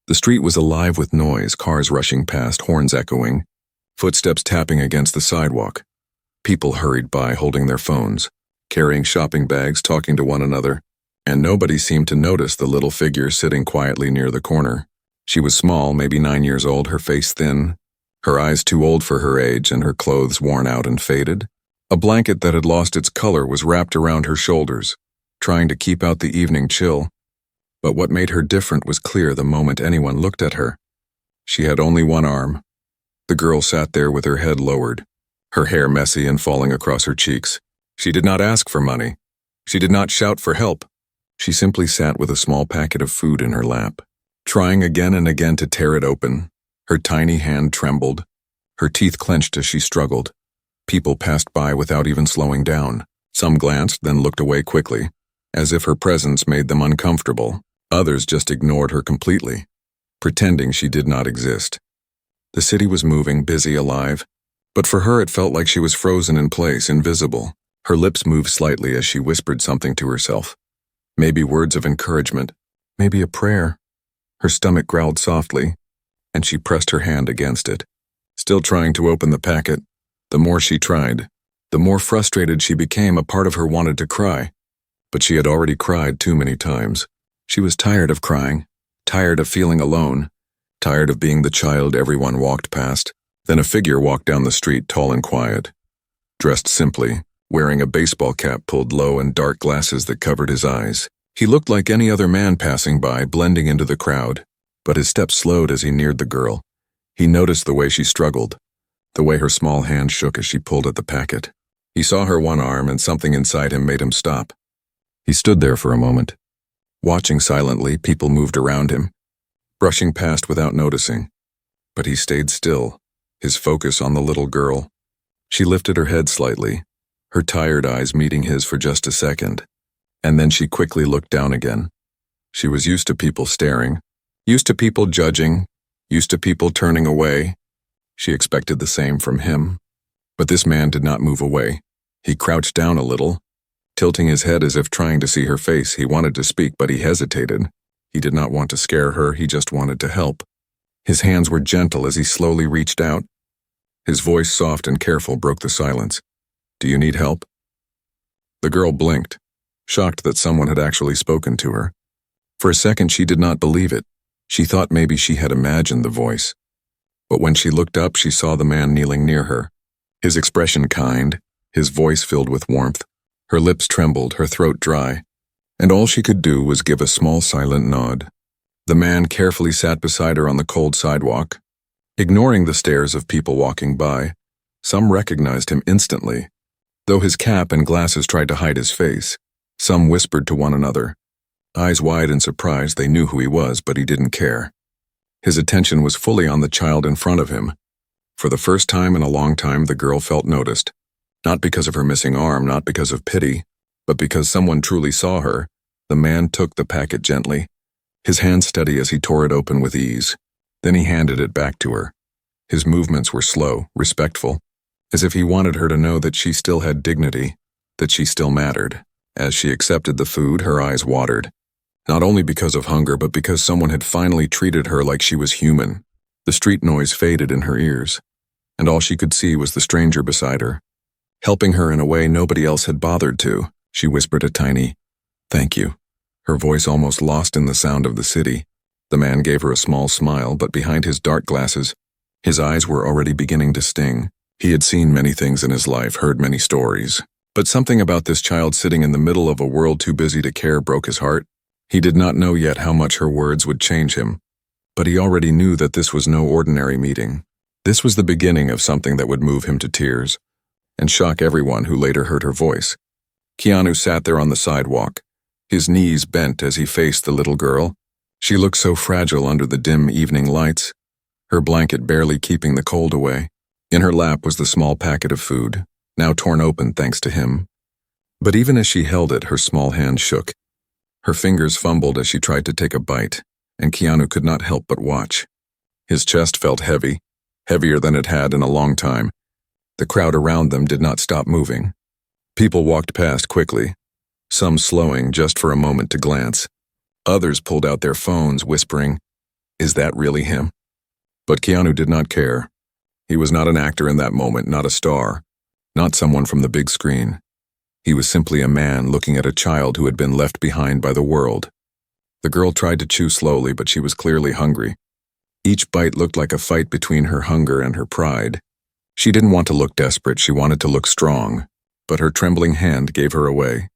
The street was alive with noise, cars rushing past, horns echoing, footsteps tapping against the sidewalk. People hurried by holding their phones, carrying shopping bags, talking to one another, and nobody seemed to notice the little figure sitting quietly near the corner. She was small, maybe 9 years old, her face thin, her eyes too old for her age, and her clothes worn out and faded. A blanket that had lost its color was wrapped around her shoulders, trying to keep out the evening chill. But what made her different was clear the moment anyone looked at her. She had only one arm. The girl sat there with her head lowered, her hair messy and falling across her cheeks. She did not ask for money. She did not shout for help. She simply sat with a small packet of food in her lap, trying again and again to tear it open. Her tiny hand trembled. Her teeth clenched as she struggled. People passed by without even slowing down. Some glanced, then looked away quickly, as if her presence made them uncomfortable. Others just ignored her completely, pretending she did not exist. The city was moving, busy, alive, but for her it felt like she was frozen in place, invisible. Her lips moved slightly as she whispered something to herself. Maybe words of encouragement, maybe a prayer. Her stomach growled softly, and she pressed her hand against it. Still trying to open the packet, the more she tried, the more frustrated she became. A part of her wanted to cry, but she had already cried too many times. She was tired of crying, tired of feeling alone, tired of being the child everyone walked past. Then a figure walked down the street, tall and quiet, dressed simply, wearing a baseball cap pulled low and dark glasses that covered his eyes. He looked like any other man passing by, blending into the crowd, but his steps slowed as he neared the girl. He noticed the way she struggled, the way her small hand shook as she pulled at the packet. He saw her one arm, and something inside him made him stop. He stood there for a moment, watching silently. People moved around him, brushing past without noticing. But he stayed still, his focus on the little girl. She lifted her head slightly, her tired eyes meeting his for just a second, and then she quickly looked down again. She was used to people staring, used to people judging, used to people turning away. She expected the same from him. But this man did not move away. He crouched down a little, tilting his head as if trying to see her face. He wanted to speak, but he hesitated. He did not want to scare her, he just wanted to help. His hands were gentle as he slowly reached out. His voice, soft and careful, broke the silence. "Do you need help?" The girl blinked, shocked that someone had actually spoken to her. For a second she did not believe it. She thought maybe she had imagined the voice. But when she looked up, she saw the man kneeling near her. His expression kind, his voice filled with warmth. Her lips trembled, her throat dry, and all she could do was give a small silent nod. The man carefully sat beside her on the cold sidewalk, ignoring the stares of people walking by. Some recognized him instantly, though his cap and glasses tried to hide his face. Some whispered to one another, eyes wide in surprise. They knew who he was, but he didn't care. His attention was fully on the child in front of him. For the first time in a long time, the girl felt noticed, not because of her missing arm, not because of pity, but because someone truly saw her. The man took the packet gently, his hand steady as he tore it open with ease. Then he handed it back to her. His movements were slow, respectful, as if he wanted her to know that she still had dignity, that she still mattered. As she accepted the food, her eyes watered, not only because of hunger, but because someone had finally treated her like she was human. The street noise faded in her ears, and all she could see was the stranger beside her, helping her in a way nobody else had bothered to. She whispered a tiny, "Thank you," her voice almost lost in the sound of the city. The man gave her a small smile, but behind his dark glasses, his eyes were already beginning to sting. He had seen many things in his life, heard many stories, but something about this child sitting in the middle of a world too busy to care broke his heart. He did not know yet how much her words would change him, but he already knew that this was no ordinary meeting. This was the beginning of something that would move him to tears and shock everyone who later heard her voice. Keanu sat there on the sidewalk, his knees bent as he faced the little girl. She looked so fragile under the dim evening lights, her blanket barely keeping the cold away. In her lap was the small packet of food, now torn open thanks to him. But even as she held it, her small hand shook. Her fingers fumbled as she tried to take a bite, and Keanu could not help but watch. His chest felt heavy, heavier than it had in a long time. The crowd around them did not stop moving. People walked past quickly, some slowing just for a moment to glance. Others pulled out their phones, whispering, Is that really him? But Keanu did not care. He was not an actor in that moment, not a star, not someone from the big screen. He was simply a man looking at a child who had been left behind by the world. The girl tried to chew slowly, but she was clearly hungry. Each bite looked like a fight between her hunger and her pride. She didn't want to look desperate, she wanted to look strong, but her trembling hand gave her away.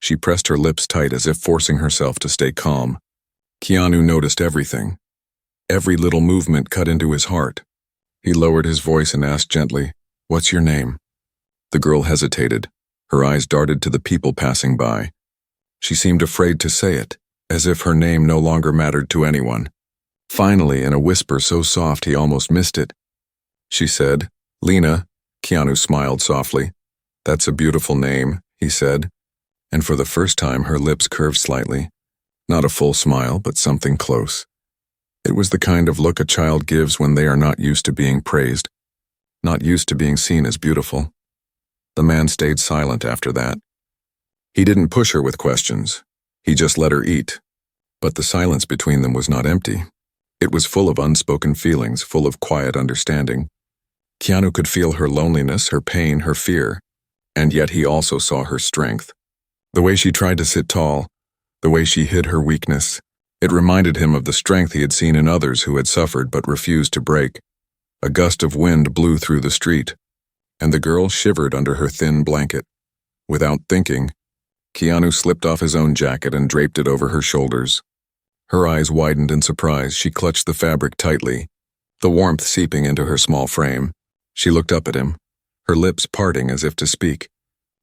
She pressed her lips tight as if forcing herself to stay calm. Keanu noticed everything. Every little movement cut into his heart. He lowered his voice and asked gently, "What's your name?" The girl hesitated. Her eyes darted to the people passing by. She seemed afraid to say it, as if her name no longer mattered to anyone. Finally, in a whisper so soft he almost missed it, she said, "Lena." Keanu smiled softly. "That's a beautiful name," he said, and for the first time her lips curved slightly. Not a full smile, but something close. It was the kind of look a child gives when they are not used to being praised, not used to being seen as beautiful. The man stayed silent after that. He didn't push her with questions. He just let her eat. But the silence between them was not empty. It was full of unspoken feelings, full of quiet understanding. Keanu could feel her loneliness, her pain, her fear, and yet he also saw her strength. The way she tried to sit tall, the way she hid her weakness, it reminded him of the strength he had seen in others who had suffered but refused to break. A gust of wind blew through the street, and the girl shivered under her thin blanket. Without thinking, Keanu slipped off his own jacket and draped it over her shoulders. Her eyes widened in surprise. She clutched the fabric tightly, the warmth seeping into her small frame. She looked up at him, her lips parting as if to speak.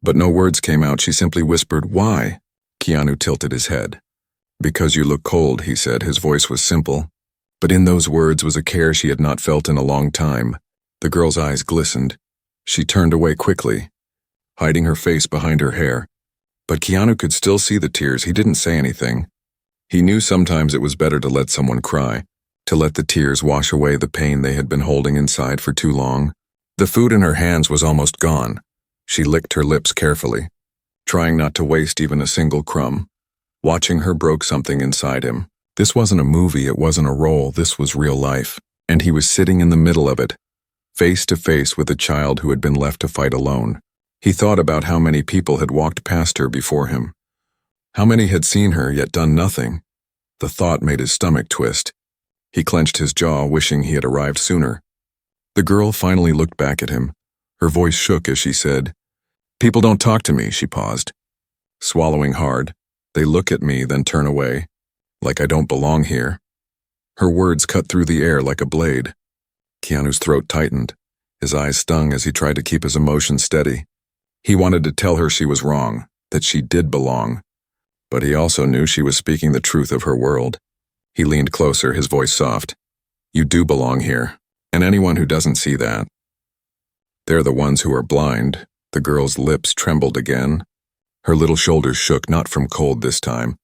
But no words came out. She simply whispered, "Why?" Keanu tilted his head. "Because you look cold," he said. His voice was simple, but in those words was a care she had not felt in a long time. The girl's eyes glistened. She turned away quickly, hiding her face behind her hair. But Keanu could still see the tears. He didn't say anything. He knew sometimes it was better to let someone cry, to let the tears wash away the pain they had been holding inside for too long. The food in her hands was almost gone. She licked her lips carefully, trying not to waste even a single crumb. Watching her broke something inside him. This wasn't a movie, it wasn't a role, this was real life. And he was sitting in the middle of it, face to face with a child who had been left to fight alone. He thought about how many people had walked past her before him. How many had seen her yet done nothing? The thought made his stomach twist. He clenched his jaw, wishing he had arrived sooner. The girl finally looked back at him. Her voice shook as she said, "People don't talk to me," she paused. Swallowing hard, "They look at me, then turn away, like I don't belong here." Her words cut through the air like a blade. Keanu's throat tightened. His eyes stung as he tried to keep his emotions steady. He wanted to tell her she was wrong, that she did belong. But he also knew she was speaking the truth of her world. He leaned closer, his voice soft. "You do belong here, and anyone who doesn't see that, they're the ones who are blind." The girl's lips trembled again. Her little shoulders shook, not from cold this time,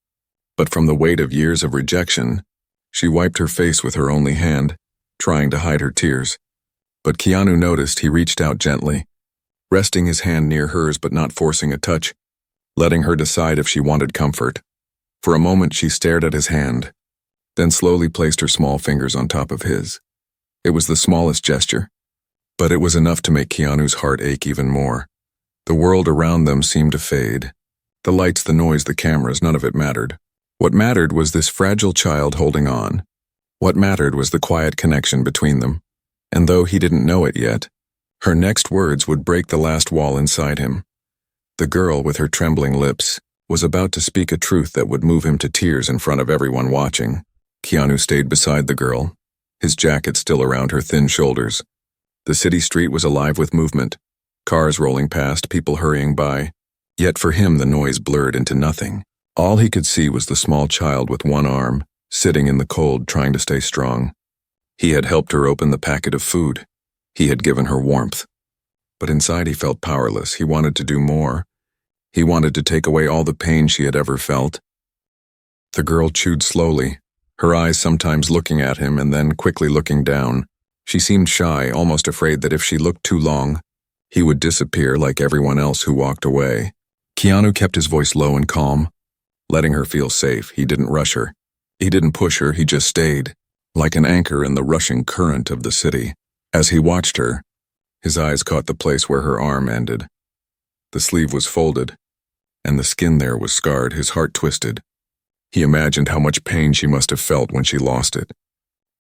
but from the weight of years of rejection. She wiped her face with her only hand, trying to hide her tears. But Keanu noticed. He reached out gently, resting his hand near hers but not forcing a touch, letting her decide if she wanted comfort. For a moment she stared at his hand, then slowly placed her small fingers on top of his. It was the smallest gesture, but it was enough to make Keanu's heart ache even more. The world around them seemed to fade. The lights, the noise, the cameras, none of it mattered. What mattered was this fragile child holding on. What mattered was the quiet connection between them. And though he didn't know it yet, her next words would break the last wall inside him. The girl, with her trembling lips, was about to speak a truth that would move him to tears in front of everyone watching. Keanu stayed beside the girl, his jacket still around her thin shoulders. The city street was alive with movement. Cars rolling past, people hurrying by. Yet for him the noise blurred into nothing. All he could see was the small child with one arm, sitting in the cold trying to stay strong. He had helped her open the packet of food. He had given her warmth. But inside he felt powerless. He wanted to do more. He wanted to take away all the pain she had ever felt. The girl chewed slowly, her eyes sometimes looking at him and then quickly looking down. She seemed shy, almost afraid that if she looked too long, he would disappear like everyone else who walked away. Keanu kept his voice low and calm, letting her feel safe. He didn't rush her. He didn't push her, he just stayed. like an anchor in the rushing current of the city. As he watched her, his eyes caught the place where her arm ended. The sleeve was folded, and the skin there was scarred. His heart twisted. He imagined how much pain she must have felt when she lost it.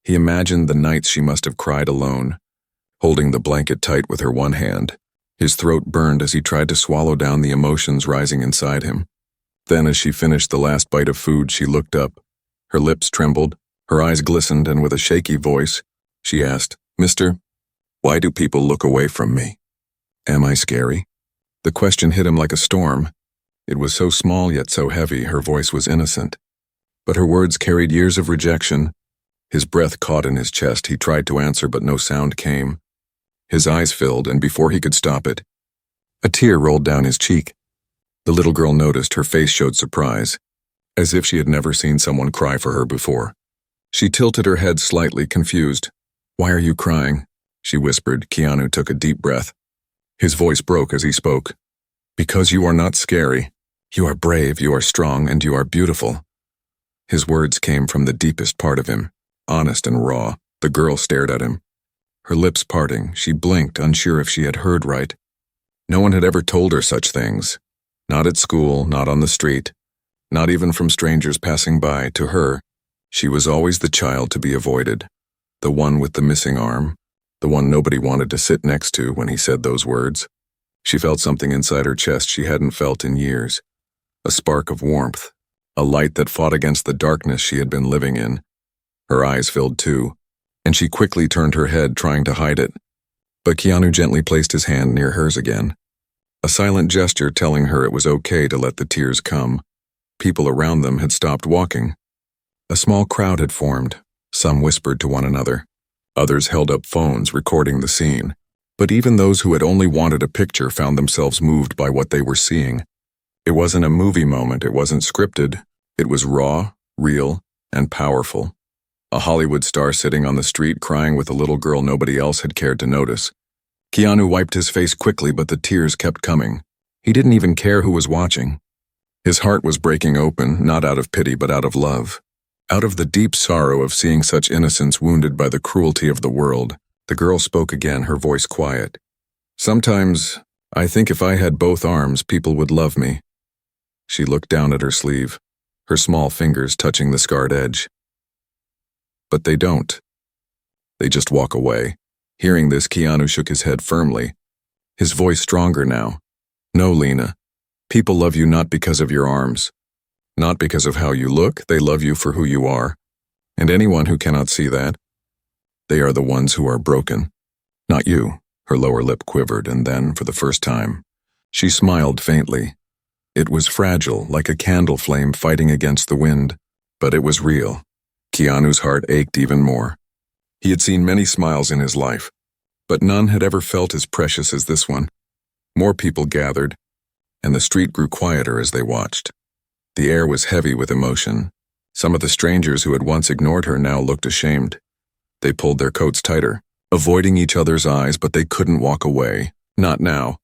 He imagined the nights she must have cried alone, holding the blanket tight with her one hand. His throat burned as he tried to swallow down the emotions rising inside him. Then, as she finished the last bite of food, she looked up. Her lips trembled, her eyes glistened, and with a shaky voice, she asked, "Mister, why do people look away from me? Am I scary?" The question hit him like a storm. It was so small yet so heavy. Her voice was innocent, but her words carried years of rejection. His breath caught in his chest. He tried to answer, but no sound came. His eyes filled, and before he could stop it, a tear rolled down his cheek. The little girl noticed. Her face showed surprise, as if she had never seen someone cry for her before. She tilted her head slightly, confused. "Why are you crying?" she whispered. Keanu took a deep breath. His voice broke as he spoke. "Because you are not scary. You are brave, you are strong, and you are beautiful." His words came from the deepest part of him, honest and raw. The girl stared at him, her lips parting. She blinked, unsure if she had heard right. No one had ever told her such things. Not at school, not on the street, not even from strangers passing by. To her, she was always the child to be avoided, the one with the missing arm, the one nobody wanted to sit next to when he said those words. She felt something inside her chest she hadn't felt in years, a spark of warmth, a light that fought against the darkness she had been living in. Her eyes filled too, and she quickly turned her head, trying to hide it. But Keanu gently placed his hand near hers again, a silent gesture telling her it was okay to let the tears come. People around them had stopped walking. A small crowd had formed. Some whispered to one another. Others held up phones, recording the scene. But even those who had only wanted a picture found themselves moved by what they were seeing. It wasn't a movie moment, it wasn't scripted. It was raw, real, and powerful. A Hollywood star sitting on the street crying with a little girl nobody else had cared to notice. Keanu wiped his face quickly, but the tears kept coming. He didn't even care who was watching. His heart was breaking open, not out of pity but out of love. Out of the deep sorrow of seeing such innocence wounded by the cruelty of the world. The girl spoke again, her voice quiet. "Sometimes, I think if I had both arms, people would love me." She looked down at her sleeve, her small fingers touching the scarred edge. "But they don't. They just walk away." Hearing this, Keanu shook his head firmly, his voice stronger now. "No, Lena. People love you not because of your arms. Not because of how you look. They love you for who you are. And anyone who cannot see that, they are the ones who are broken. Not you." Her lower lip quivered, and then, for the first time, she smiled faintly. It was fragile, like a candle flame fighting against the wind, but it was real. Keanu's heart ached even more. He had seen many smiles in his life, but none had ever felt as precious as this one. More people gathered, and the street grew quieter as they watched. The air was heavy with emotion. Some of the strangers who had once ignored her now looked ashamed. They pulled their coats tighter, avoiding each other's eyes, but they couldn't walk away. Not now.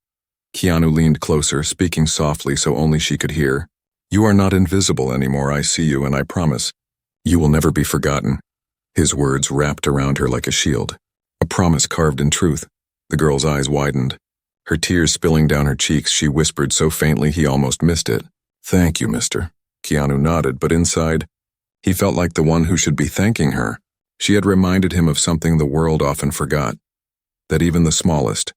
Keanu leaned closer, speaking softly so only she could hear. "You are not invisible anymore. I see you, and I promise, you will never be forgotten." His words wrapped around her like a shield, a promise carved in truth. The girl's eyes widened. Her tears spilling down her cheeks, she whispered so faintly he almost missed it. "Thank you, mister." Keanu nodded, but inside, he felt like the one who should be thanking her. She had reminded him of something the world often forgot, that even the smallest,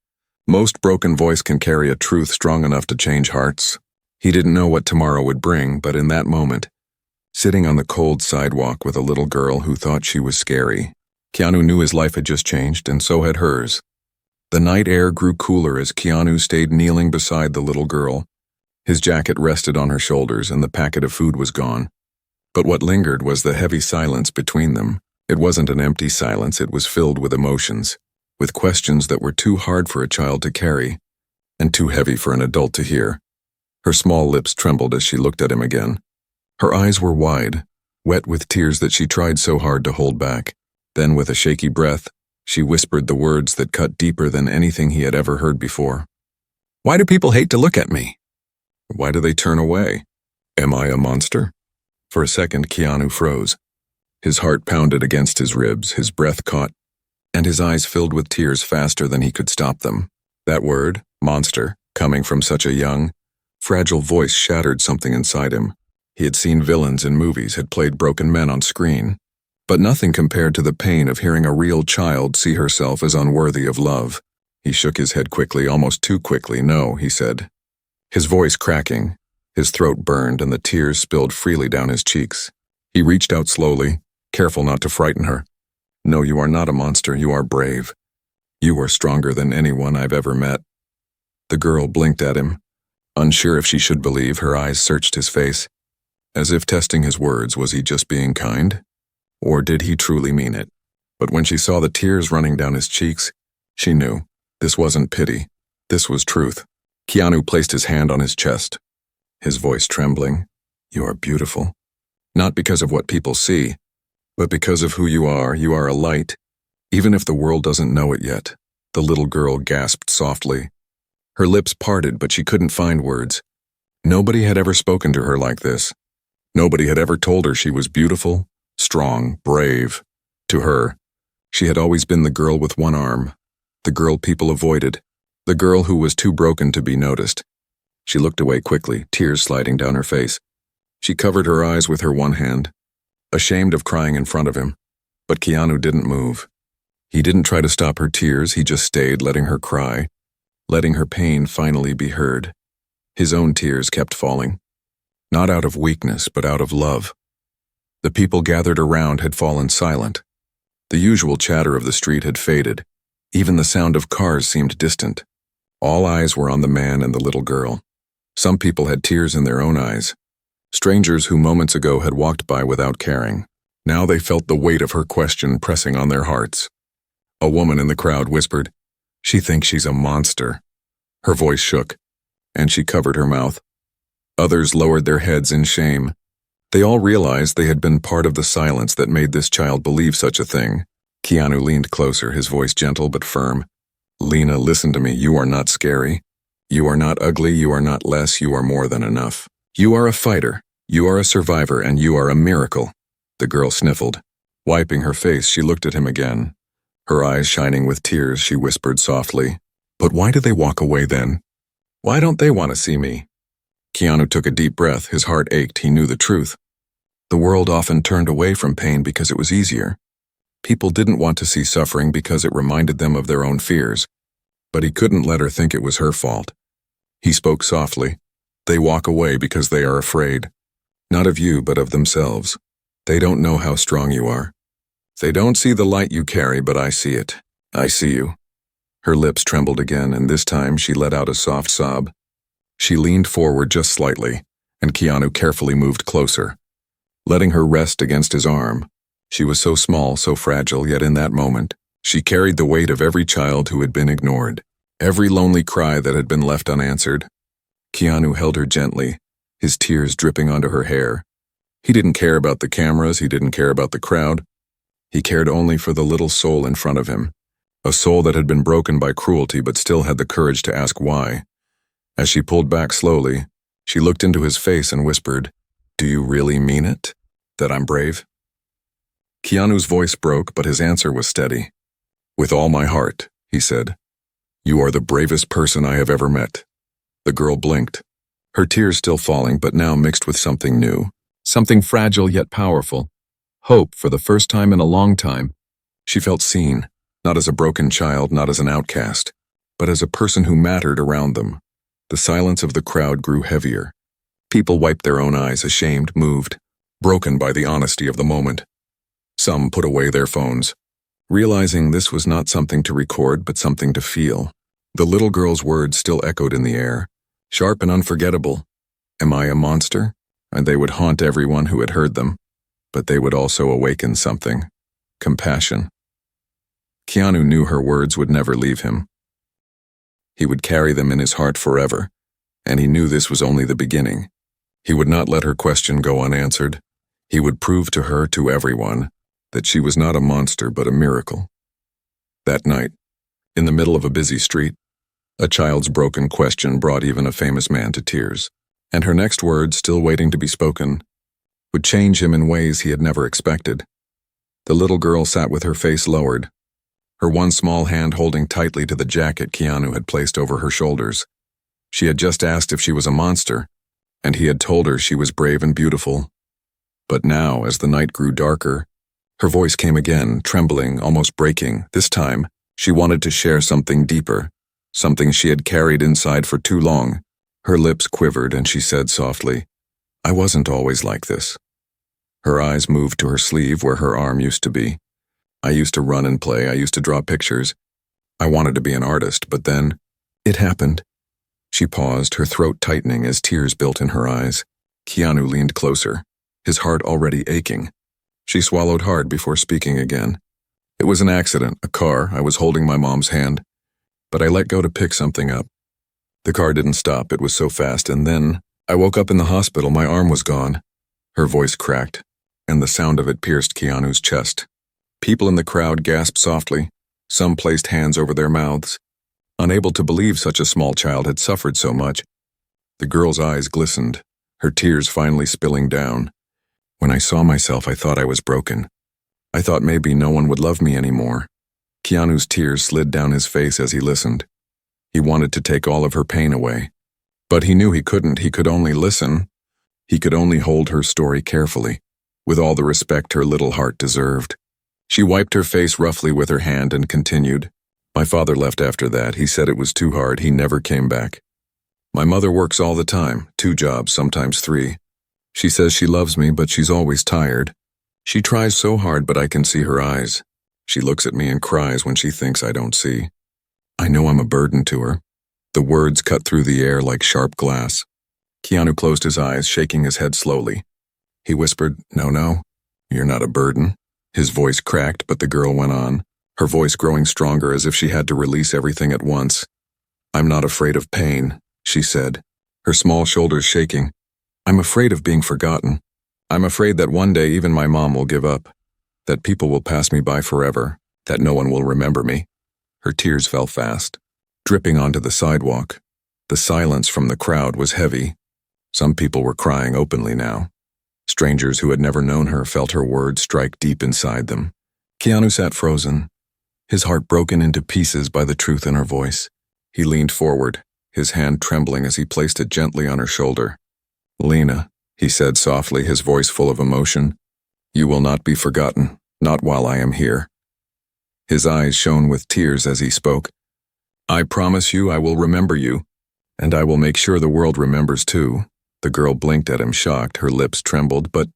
most broken voice can carry a truth strong enough to change hearts. He didn't know what tomorrow would bring, but in that moment, sitting on the cold sidewalk with a little girl who thought she was scary, Keanu knew his life had just changed, and so had hers. The night air grew cooler as Keanu stayed kneeling beside the little girl. His jacket rested on her shoulders, and the packet of food was gone. But what lingered was the heavy silence between them. It wasn't an empty silence, it was filled with emotions, with questions that were too hard for a child to carry, and too heavy for an adult to hear. Her small lips trembled as she looked at him again. Her eyes were wide, wet with tears that she tried so hard to hold back. Then, with a shaky breath, she whispered the words that cut deeper than anything he had ever heard before. "Why do people hate to look at me? Why do they turn away? Am I a monster?" For a second, Keanu froze. His heart pounded against his ribs, his breath caught, and his eyes filled with tears faster than he could stop them. That word, monster, coming from such a young, fragile voice shattered something inside him. He had seen villains in movies, had played broken men on screen, but nothing compared to the pain of hearing a real child see herself as unworthy of love. He shook his head quickly, almost too quickly. "No," he said, his voice cracking. His throat burned and the tears spilled freely down his cheeks. He reached out slowly, careful not to frighten her. "No, you are not a monster. You are brave. You are stronger than anyone I've ever met." The girl blinked at him, unsure if she should believe. Her eyes searched his face, as if testing his words. Was he just being kind? Or did he truly mean it? But when she saw the tears running down his cheeks, she knew. This wasn't pity. This was truth. Keanu placed his hand on his chest, his voice trembling. "You are beautiful. Not because of what people see, but because of who you are. You are a light, even if the world doesn't know it yet." The little girl gasped softly. Her lips parted, but she couldn't find words. Nobody had ever spoken to her like this. Nobody had ever told her she was beautiful, strong, brave. To her, she had always been the girl with one arm, the girl people avoided, the girl who was too broken to be noticed. She looked away quickly, tears sliding down her face. She covered her eyes with her one hand, ashamed of crying in front of him. But Keanu didn't move. He didn't try to stop her tears. He just stayed, letting her cry, letting her pain finally be heard. His own tears kept falling, not out of weakness, but out of love. The people gathered around had fallen silent. The usual chatter of the street had faded. Even the sound of cars seemed distant. All eyes were on the man and the little girl. Some people had tears in their own eyes. Strangers who moments ago had walked by without caring. Now they felt the weight of her question pressing on their hearts. A woman in the crowd whispered, "She thinks she's a monster." Her voice shook, and she covered her mouth. Others lowered their heads in shame. They all realized they had been part of the silence that made this child believe such a thing. Keanu leaned closer, his voice gentle but firm. "Lena, listen to me. You are not scary. You are not ugly. You are not less. You are more than enough. You are a fighter. You are a survivor, and you are a miracle." The girl sniffled. Wiping her face, she looked at him again. Her eyes shining with tears, she whispered softly, "But why did they walk away then? Why don't they want to see me?" Keanu took a deep breath. His heart ached. He knew the truth. The world often turned away from pain because it was easier. People didn't want to see suffering because it reminded them of their own fears. But he couldn't let her think it was her fault. He spoke softly. "They walk away because they are afraid. Not of you, but of themselves. They don't know how strong you are. They don't see the light you carry, but I see it. I see you." Her lips trembled again, and this time she let out a soft sob. She leaned forward just slightly, and Keanu carefully moved closer, letting her rest against his arm. She was so small, so fragile, yet in that moment, she carried the weight of every child who had been ignored, every lonely cry that had been left unanswered. Keanu held her gently, his tears dripping onto her hair. He didn't care about the cameras, he didn't care about the crowd. He cared only for the little soul in front of him, a soul that had been broken by cruelty but still had the courage to ask why. As she pulled back slowly, she looked into his face and whispered, "Do you really mean it? That I'm brave?" Keanu's voice broke, but his answer was steady. "With all my heart," he said. "You are the bravest person I have ever met." The girl blinked, her tears still falling, but now mixed with something new, something fragile yet powerful. Hope for the first time in a long time. She felt seen, not as a broken child, not as an outcast, but as a person who mattered around them. The silence of the crowd grew heavier. People wiped their own eyes, ashamed, moved, broken by the honesty of the moment. Some put away their phones, realizing this was not something to record but something to feel. The little girl's words still echoed in the air, sharp and unforgettable. "Am I a monster?" And they would haunt everyone who had heard them, but they would also awaken something, compassion. Keanu knew her words would never leave him. He would carry them in his heart forever, and he knew this was only the beginning. He would not let her question go unanswered. He would prove to her, to everyone, that she was not a monster but a miracle. That night, in the middle of a busy street, a child's broken question brought even a famous man to tears, and her next words, still waiting to be spoken, would change him in ways he had never expected. The little girl sat with her face lowered, her one small hand holding tightly to the jacket Keanu had placed over her shoulders. She had just asked if she was a monster, and he had told her she was brave and beautiful. But now, as the night grew darker, her voice came again, trembling, almost breaking. This time, she wanted to share something deeper, something she had carried inside for too long. Her lips quivered and she said softly, "I wasn't always like this." Her eyes moved to her sleeve where her arm used to be. "I used to run and play, I used to draw pictures. I wanted to be an artist, but then, it happened." She paused, her throat tightening as tears built in her eyes. Keanu leaned closer, his heart already aching. She swallowed hard before speaking again. "It was an accident, a car. I was holding my mom's hand, but I let go to pick something up. The car didn't stop, it was so fast, and then I woke up in the hospital, my arm was gone." Her voice cracked, and the sound of it pierced Keanu's chest. People in the crowd gasped softly. Some placed hands over their mouths, unable to believe such a small child had suffered so much. The girl's eyes glistened, her tears finally spilling down. "When I saw myself, I thought I was broken. I thought maybe no one would love me anymore." Keanu's tears slid down his face as he listened. He wanted to take all of her pain away. But he knew he couldn't. He could only listen. He could only hold her story carefully, with all the respect her little heart deserved. She wiped her face roughly with her hand and continued, "My father left after that. He said it was too hard. He never came back. My mother works all the time, 2 jobs, sometimes 3. She says she loves me, but she's always tired. She tries so hard, but I can see her eyes. She looks at me and cries when she thinks I don't see. I know I'm a burden to her." The words cut through the air like sharp glass. Keanu closed his eyes, shaking his head slowly. He whispered, No, you're not a burden." His voice cracked, but the girl went on, her voice growing stronger as if she had to release everything at once. "I'm not afraid of pain," she said, her small shoulders shaking. "I'm afraid of being forgotten. I'm afraid that one day even my mom will give up, that people will pass me by forever, that no one will remember me." Her tears fell fast, dripping onto the sidewalk. The silence from the crowd was heavy. Some people were crying openly now. Strangers who had never known her felt her words strike deep inside them. Keanu sat frozen, his heart broken into pieces by the truth in her voice. He leaned forward, his hand trembling as he placed it gently on her shoulder. "Lena," he said softly, his voice full of emotion, "you will not be forgotten, not while I am here." His eyes shone with tears as he spoke. "I promise you I will remember you, and I will make sure the world remembers too." The girl blinked at him, shocked, her lips trembled. "But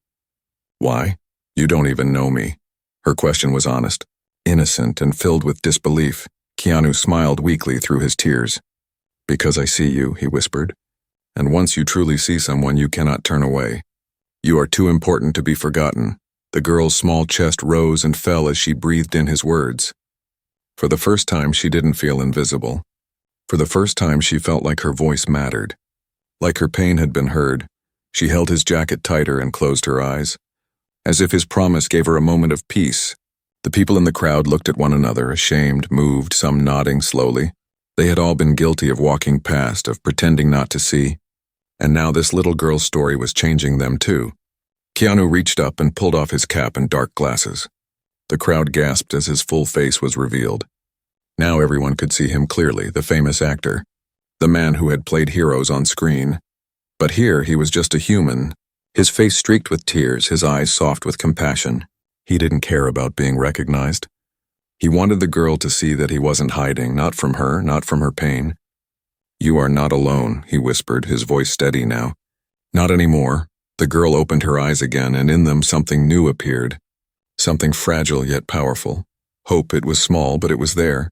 why? You don't even know me." Her question was honest, innocent, and filled with disbelief. Keanu smiled weakly through his tears. "Because I see you," he whispered, "and once you truly see someone, you cannot turn away. You are too important to be forgotten." The girl's small chest rose and fell as she breathed in his words. For the first time, she didn't feel invisible. For the first time, she felt like her voice mattered. Like her pain had been heard. She held his jacket tighter and closed her eyes, as if his promise gave her a moment of peace. The people in the crowd looked at one another, ashamed, moved, some nodding slowly. They had all been guilty of walking past, of pretending not to see. And now this little girl's story was changing them too. Keanu reached up and pulled off his cap and dark glasses. The crowd gasped as his full face was revealed. Now everyone could see him clearly, the famous actor, the man who had played heroes on screen. But here he was just a human, his face streaked with tears, his eyes soft with compassion. He didn't care about being recognized. He wanted the girl to see that he wasn't hiding, not from her, not from her pain. "You are not alone," he whispered, his voice steady now. "Not anymore." The girl opened her eyes again, and in them something new appeared. Something fragile yet powerful. Hope. It was small, but it was there.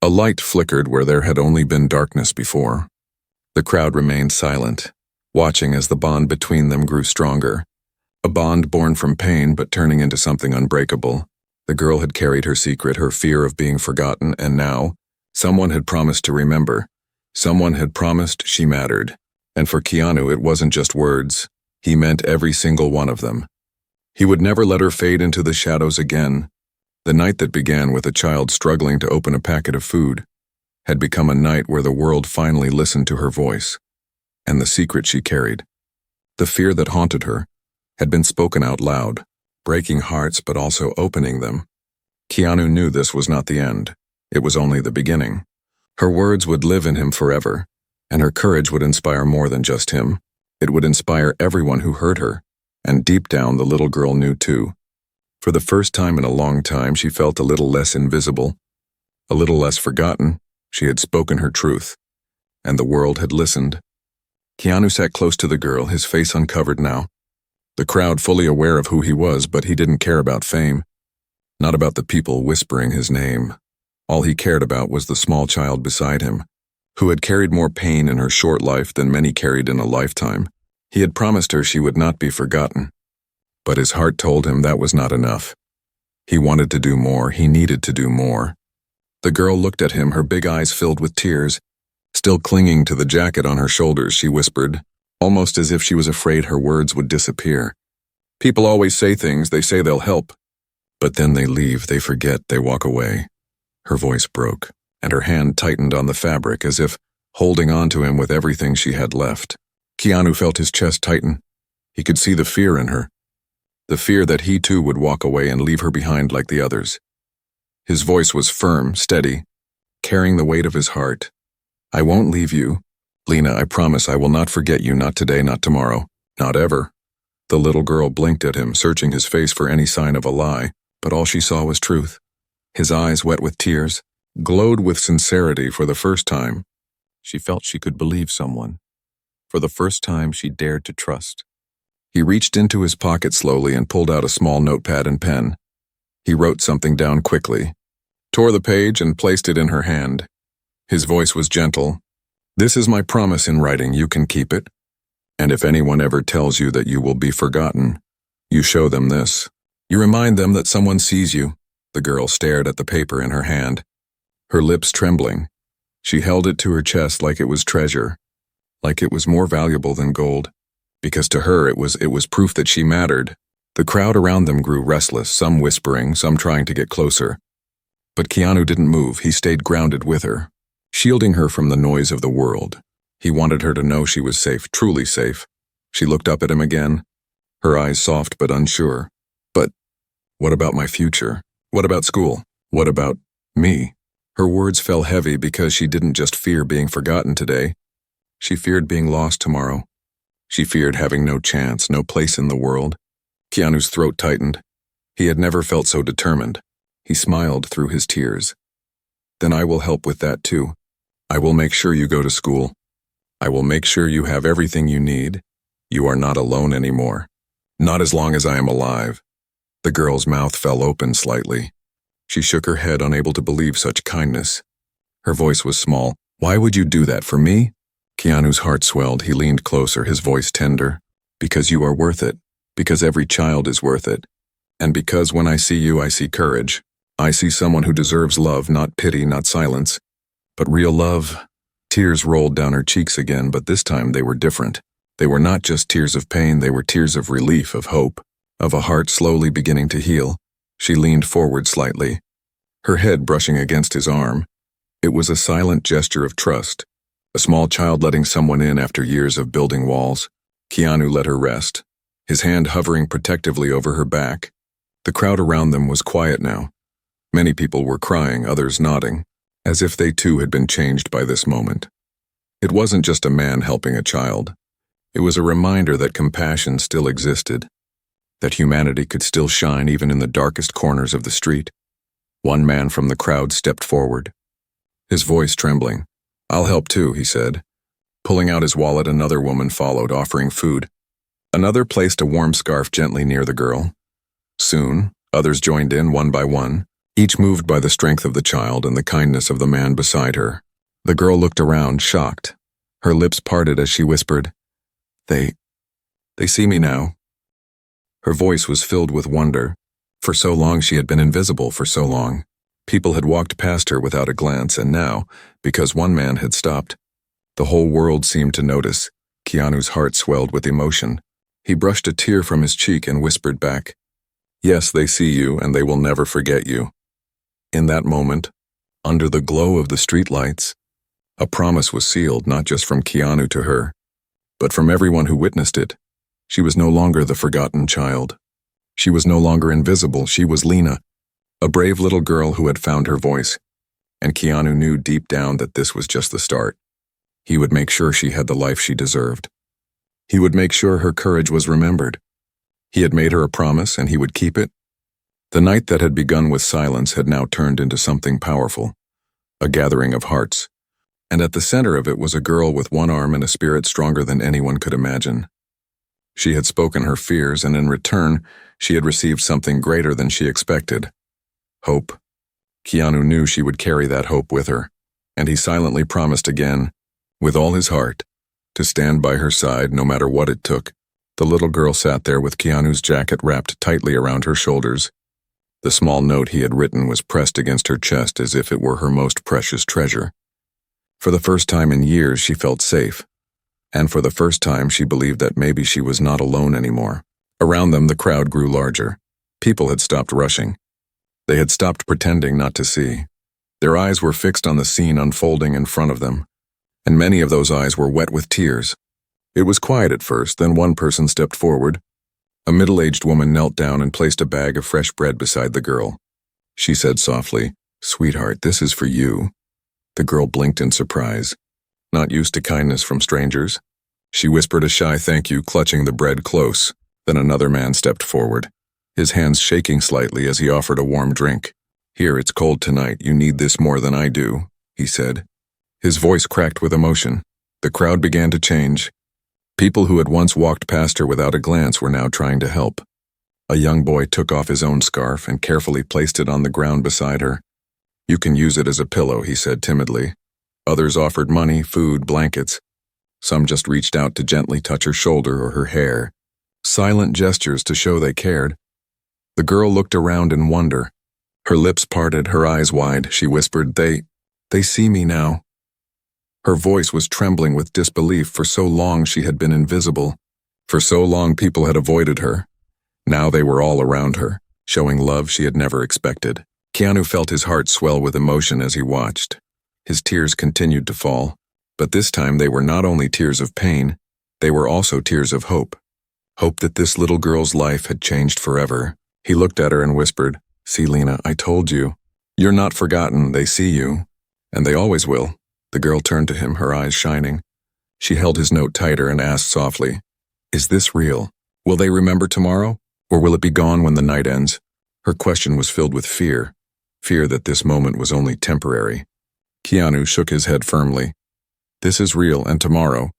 A light flickered where there had only been darkness before. The crowd remained silent, watching as the bond between them grew stronger. A bond born from pain but turning into something unbreakable. The girl had carried her secret, her fear of being forgotten, and now, someone had promised to remember. Someone had promised she mattered. And for Keanu, it wasn't just words. He meant every single one of them. He would never let her fade into the shadows again. The night that began with a child struggling to open a packet of food had become a night where the world finally listened to her voice. And the secret she carried, the fear that haunted her, had been spoken out loud, breaking hearts but also opening them. Keanu knew this was not the end. It was only the beginning. Her words would live in him forever, and her courage would inspire more than just him. It would inspire everyone who heard her, and deep down the little girl knew too. For the first time in a long time, she felt a little less invisible, a little less forgotten. She had spoken her truth, and the world had listened. Keanu sat close to the girl, his face uncovered now. The crowd fully aware of who he was, but he didn't care about fame. Not about the people whispering his name. All he cared about was the small child beside him, who had carried more pain in her short life than many carried in a lifetime. He had promised her she would not be forgotten. But his heart told him that was not enough. He wanted to do more. He needed to do more. The girl looked at him, her big eyes filled with tears. Still clinging to the jacket on her shoulders, she whispered, almost as if she was afraid her words would disappear. People always say things, they say they'll help. But then they leave, they forget, they walk away. Her voice broke, and her hand tightened on the fabric as if holding on to him with everything she had left. Keanu felt his chest tighten. He could see the fear in her. The fear that he too would walk away and leave her behind like the others. His voice was firm, steady, carrying the weight of his heart. I won't leave you. Lena, I promise I will not forget you, not today, not tomorrow, not ever. The little girl blinked at him, searching his face for any sign of a lie, but all she saw was truth. His eyes, wet with tears, glowed with sincerity for the first time. She felt she could believe someone. For the first time, she dared to trust. He reached into his pocket slowly and pulled out a small notepad and pen. He wrote something down quickly, tore the page and placed it in her hand. His voice was gentle. This is my promise in writing, you can keep it. And if anyone ever tells you that you will be forgotten, you show them this. You remind them that someone sees you. The girl stared at the paper in her hand, her lips trembling. She held it to her chest like it was treasure, like it was more valuable than gold. Because to her it was proof that she mattered. The crowd around them grew restless, some whispering, some trying to get closer. But Keanu didn't move, he stayed grounded with her, shielding her from the noise of the world. He wanted her to know she was safe, truly safe. She looked up at him again, her eyes soft but unsure. But what about my future? What about school? What about me? Her words fell heavy because she didn't just fear being forgotten today. She feared being lost tomorrow. She feared having no chance, no place in the world. Keanu's throat tightened. He had never felt so determined. He smiled through his tears. Then I will help with that too. I will make sure you go to school. I will make sure you have everything you need. You are not alone anymore. Not as long as I am alive. The girl's mouth fell open slightly. She shook her head, unable to believe such kindness. Her voice was small. Why would you do that for me? Keanu's heart swelled. He leaned closer, his voice tender. Because you are worth it. Because every child is worth it. And because when I see you, I see courage. I see someone who deserves love, not pity, not silence, but real love. Tears rolled down her cheeks again, but this time they were different. They were not just tears of pain, they were tears of relief, of hope, of a heart slowly beginning to heal. She leaned forward slightly, her head brushing against his arm. It was a silent gesture of trust, a small child letting someone in after years of building walls. Keanu let her rest, his hand hovering protectively over her back. The crowd around them was quiet now. Many people were crying, others nodding, as if they too had been changed by this moment. It wasn't just a man helping a child. It was a reminder that compassion still existed, that humanity could still shine even in the darkest corners of the street. One man from the crowd stepped forward, his voice trembling. I'll help too, he said. Pulling out his wallet, another woman followed, offering food. Another placed a warm scarf gently near the girl. Soon, others joined in one by one, each moved by the strength of the child and the kindness of the man beside her. The girl looked around, shocked. Her lips parted as she whispered, They see me now. Her voice was filled with wonder. For so long she had been invisible, for so long. People had walked past her without a glance, and now, because one man had stopped, the whole world seemed to notice. Keanu's heart swelled with emotion. He brushed a tear from his cheek and whispered back, Yes, they see you, and they will never forget you. In that moment, under the glow of the streetlights, a promise was sealed not just from Keanu to her, but from everyone who witnessed it. She was no longer the forgotten child. She was no longer invisible, she was Lena, a brave little girl who had found her voice. And Keanu knew deep down that this was just the start. He would make sure she had the life she deserved. He would make sure her courage was remembered. He had made her a promise, and he would keep it. The night that had begun with silence had now turned into something powerful, a gathering of hearts. And at the center of it was a girl with one arm and a spirit stronger than anyone could imagine. She had spoken her fears, and in return, she had received something greater than she expected. Hope. Keanu knew she would carry that hope with her, and he silently promised again, with all his heart, to stand by her side no matter what it took. The little girl sat there with Keanu's jacket wrapped tightly around her shoulders. The small note he had written was pressed against her chest as if it were her most precious treasure. For the first time in years, she felt safe. And for the first time, she believed that maybe she was not alone anymore. Around them, the crowd grew larger. People had stopped rushing. They had stopped pretending not to see. Their eyes were fixed on the scene unfolding in front of them, and many of those eyes were wet with tears. It was quiet at first, then one person stepped forward. A middle-aged woman knelt down and placed a bag of fresh bread beside the girl. She said softly, "Sweetheart, this is for you." The girl blinked in surprise, not used to kindness from strangers. She whispered a shy thank you, clutching the bread close. Then another man stepped forward, his hands shaking slightly as he offered a warm drink. "Here, it's cold tonight. You need this more than I do," he said. His voice cracked with emotion. The crowd began to change. People who had once walked past her without a glance were now trying to help. A young boy took off his own scarf and carefully placed it on the ground beside her. "You can use it as a pillow," he said timidly. Others offered money, food, blankets. Some just reached out to gently touch her shoulder or her hair. Silent gestures to show they cared. The girl looked around in wonder. Her lips parted, her eyes wide. She whispered, They see me now." Her voice was trembling with disbelief. For so long she had been invisible. For so long people had avoided her. Now they were all around her, showing love she had never expected. Keanu felt his heart swell with emotion as he watched. His tears continued to fall, but this time they were not only tears of pain, they were also tears of hope. Hope that this little girl's life had changed forever. He looked at her and whispered, "See, Lena, I told you. You're not forgotten. They see you. And they always will." The girl turned to him, her eyes shining. She held his note tighter and asked softly, "Is this real? Will they remember tomorrow? Or will it be gone when the night ends?" Her question was filled with fear that this moment was only temporary. Keanu shook his head firmly. "This is real, and tomorrow,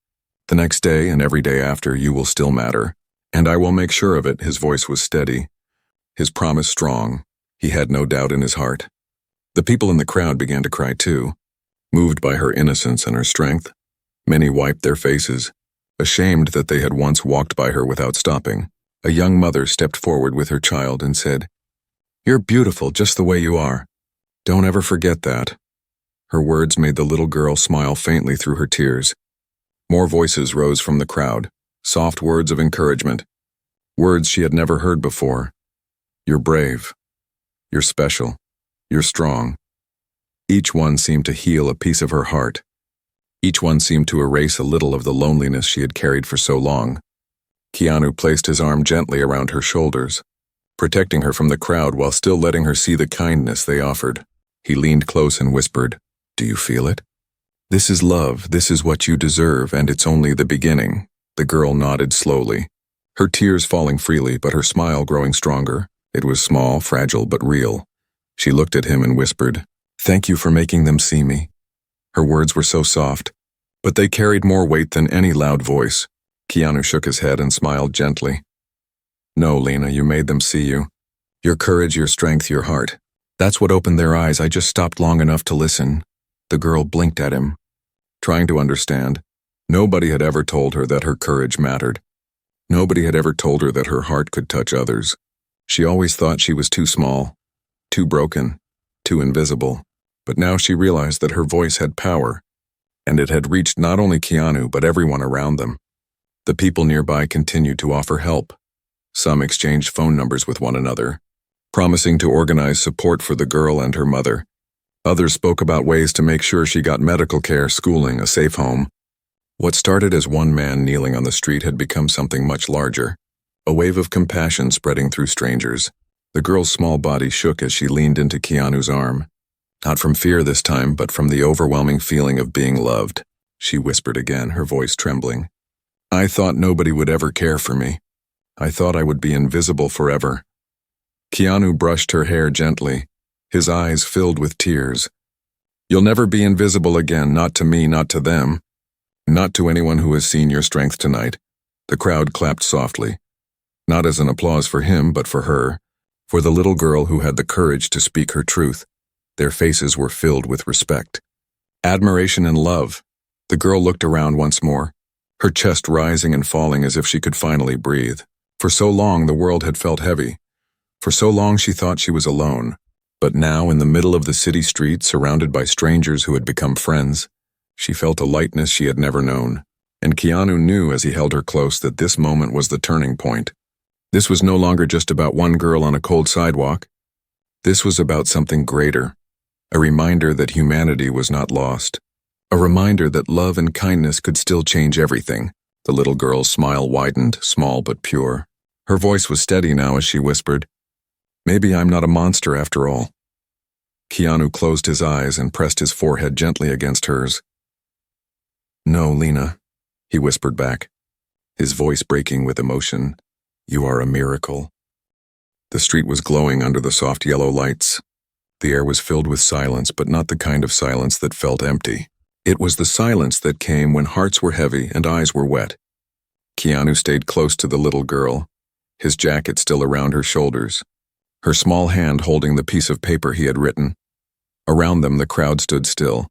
the next day and every day after, you will still matter. And I will make sure of it." His voice was steady, his promise strong. He had no doubt in his heart. The people in the crowd began to cry too, moved by her innocence and her strength. Many wiped their faces, ashamed that they had once walked by her without stopping. A young mother stepped forward with her child and said, "You're beautiful just the way you are. Don't ever forget that." Her words made the little girl smile faintly through her tears. More voices rose from the crowd, soft words of encouragement, words she had never heard before. "You're brave. You're special. You're strong." Each one seemed to heal a piece of her heart. Each one seemed to erase a little of the loneliness she had carried for so long. Keanu placed his arm gently around her shoulders, protecting her from the crowd while still letting her see the kindness they offered. He leaned close and whispered, "Do you feel it? This is love, this is what you deserve, and it's only the beginning." The girl nodded slowly, her tears falling freely but her smile growing stronger. It was small, fragile, but real. She looked at him and whispered, "Thank you for making them see me." Her words were so soft, but they carried more weight than any loud voice. Keanu shook his head and smiled gently. "No, Lena, you made them see you. Your courage, your strength, your heart. That's what opened their eyes. I just stopped long enough to listen." The girl blinked at him, trying to understand. Nobody had ever told her that her courage mattered. Nobody had ever told her that her heart could touch others. She always thought she was too small, too broken, too invisible. But now she realized that her voice had power, and it had reached not only Keanu but everyone around them. The people nearby continued to offer help. Some exchanged phone numbers with one another, promising to organize support for the girl and her mother. Others spoke about ways to make sure she got medical care, schooling, a safe home. What started as one man kneeling on the street had become something much larger, a wave of compassion spreading through strangers. The girl's small body shook as she leaned into Keanu's arm. Not from fear this time, but from the overwhelming feeling of being loved. She whispered again, her voice trembling. I thought nobody would ever care for me. I thought I would be invisible forever. Keanu brushed her hair gently, his eyes filled with tears. You'll never be invisible again, not to me, not to them. Not to anyone who has seen your strength tonight. The crowd clapped softly. Not as an applause for him, but for her, for the little girl who had the courage to speak her truth. Their faces were filled with respect, admiration, and love. The girl looked around once more, her chest rising and falling as if she could finally breathe. For so long the world had felt heavy. For so long she thought she was alone. But now, in the middle of the city street, surrounded by strangers who had become friends, she felt a lightness she had never known. And Keanu knew as he held her close that this moment was the turning point. This was no longer just about one girl on a cold sidewalk. This was about something greater, a reminder that humanity was not lost, a reminder that love and kindness could still change everything. The little girl's smile widened, small but pure. Her voice was steady now as she whispered, Maybe I'm not a monster after all. Keanu closed his eyes and pressed his forehead gently against hers. No, Lena, he whispered back, his voice breaking with emotion. You are a miracle. The street was glowing under the soft yellow lights. The air was filled with silence, but not the kind of silence that felt empty. It was the silence that came when hearts were heavy and eyes were wet. Keanu stayed close to the little girl, his jacket still around her shoulders, her small hand holding the piece of paper he had written. Around them the crowd stood still,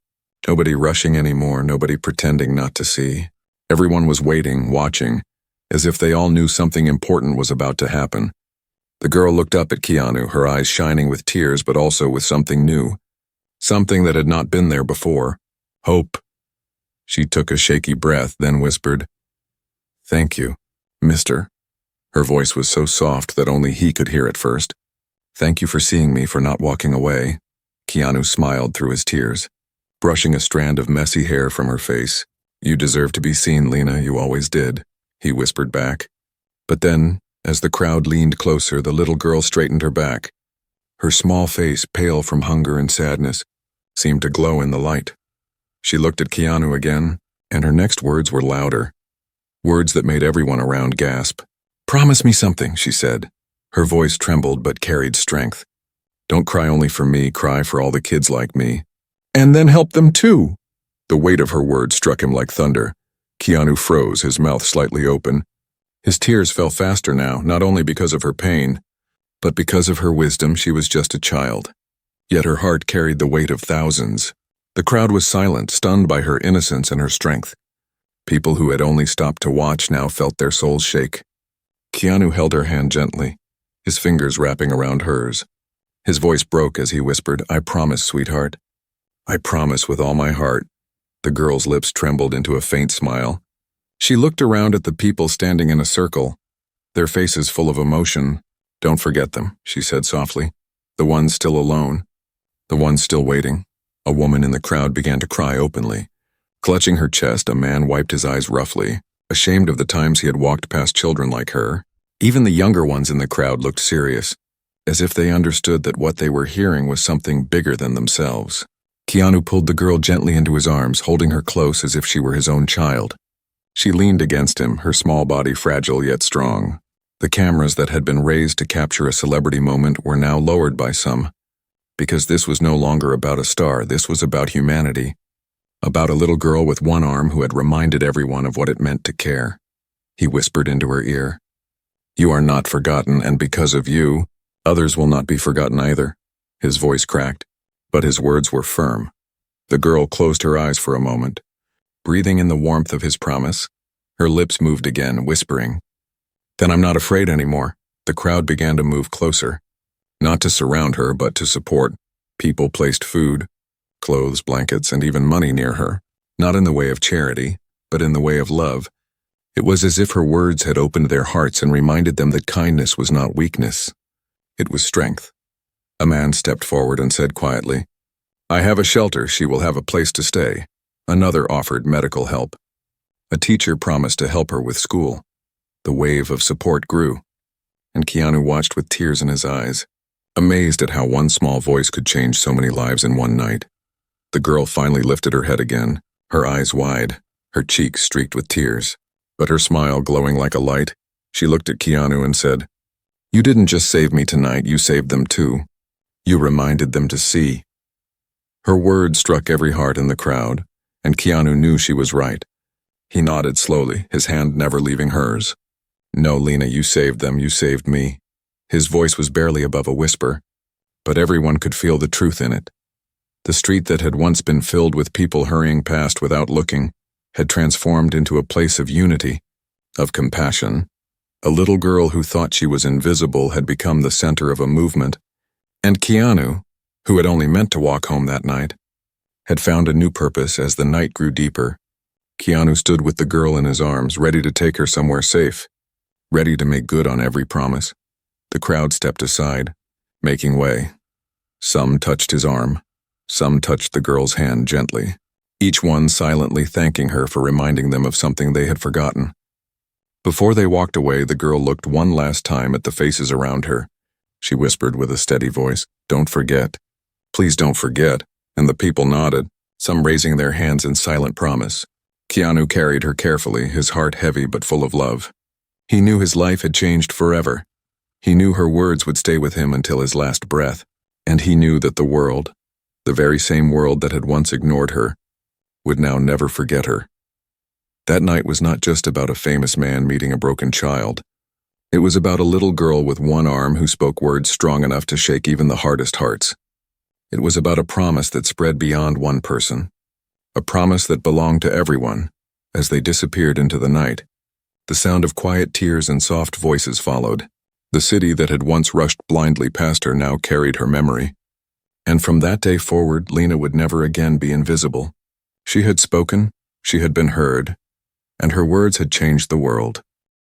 nobody rushing anymore, nobody pretending not to see. Everyone was waiting, watching, as if they all knew something important was about to happen. The girl looked up at Keanu, her eyes shining with tears but also with something new, something that had not been there before. Hope. She took a shaky breath, then whispered, Thank you, mister. Her voice was so soft that only he could hear at first. Thank you for seeing me, for not walking away. Keanu smiled through his tears, brushing a strand of messy hair from her face. You deserve to be seen, Lena, you always did, he whispered back. But then, as the crowd leaned closer, the little girl straightened her back. Her small face, pale from hunger and sadness, seemed to glow in the light. She looked at Keanu again, and her next words were louder, words that made everyone around gasp. Promise me something, she said. Her voice trembled but carried strength. Don't cry only for me, cry for all the kids like me. And then help them too. The weight of her words struck him like thunder. Keanu froze, his mouth slightly open. His tears fell faster now, not only because of her pain, but because of her wisdom. She was just a child. Yet her heart carried the weight of thousands. The crowd was silent, stunned by her innocence and her strength. People who had only stopped to watch now felt their souls shake. Keanu held her hand gently, his fingers wrapping around hers. His voice broke as he whispered, I promise, sweetheart. I promise with all my heart. The girl's lips trembled into a faint smile. She looked around at the people standing in a circle, their faces full of emotion. Don't forget them, she said softly. The ones still alone. The ones still waiting. A woman in the crowd began to cry openly. Clutching her chest, a man wiped his eyes roughly, ashamed of the times he had walked past children like her. Even the younger ones in the crowd looked serious, as if they understood that what they were hearing was something bigger than themselves. Keanu pulled the girl gently into his arms, holding her close as if she were his own child. She leaned against him, her small body fragile yet strong. The cameras that had been raised to capture a celebrity moment were now lowered by some, because this was no longer about a star, this was about humanity. About a little girl with one arm who had reminded everyone of what it meant to care. He whispered into her ear, You are not forgotten, and because of you, others will not be forgotten either. His voice cracked, but his words were firm. The girl closed her eyes for a moment, breathing in the warmth of his promise. Her lips moved again, whispering, Then I'm not afraid anymore. The crowd began to move closer, not to surround her, but to support. People placed food, clothes, blankets, and even money near her, not in the way of charity, but in the way of love. It was as if her words had opened their hearts and reminded them that kindness was not weakness. It was strength. A man stepped forward and said quietly, I have a shelter, she will have a place to stay. Another offered medical help. A teacher promised to help her with school. The wave of support grew. and Keanu watched with tears in his eyes, amazed at how one small voice could change so many lives in one night. The girl finally lifted her head again, her eyes wide, her cheeks streaked with tears, but her smile glowing like a light. She looked at Keanu and said, "You didn't just save me tonight, you saved them too. You reminded them to see." Her words struck every heart in the crowd, and Keanu knew she was right. He nodded slowly, his hand never leaving hers. "No, Lena, you saved them, you saved me." His voice was barely above a whisper, but everyone could feel the truth in it. The street that had once been filled with people hurrying past without looking had transformed into a place of unity, of compassion. A little girl who thought she was invisible had become the center of a movement, and Keanu, who had only meant to walk home that night, had found a new purpose as the night grew deeper. Keanu stood with the girl in his arms, ready to take her somewhere safe, ready to make good on every promise. The crowd stepped aside, making way. Some touched his arm, some touched the girl's hand gently, each one silently thanking her for reminding them of something they had forgotten. Before they walked away, the girl looked one last time at the faces around her. She whispered with a steady voice, "Don't forget. Please don't forget," and the people nodded, some raising their hands in silent promise. Keanu carried her carefully, his heart heavy but full of love. He knew his life had changed forever. He knew her words would stay with him until his last breath, and he knew that the world, the very same world that had once ignored her, would now never forget her. That night was not just about a famous man meeting a broken child. It was about a little girl with one arm who spoke words strong enough to shake even the hardest hearts. It was about a promise that spread beyond one person, a promise that belonged to everyone. As they disappeared into the night, the sound of quiet tears and soft voices followed. The city that had once rushed blindly past her now carried her memory. And from that day forward, Lena would never again be invisible. She had spoken, she had been heard, and her words had changed the world.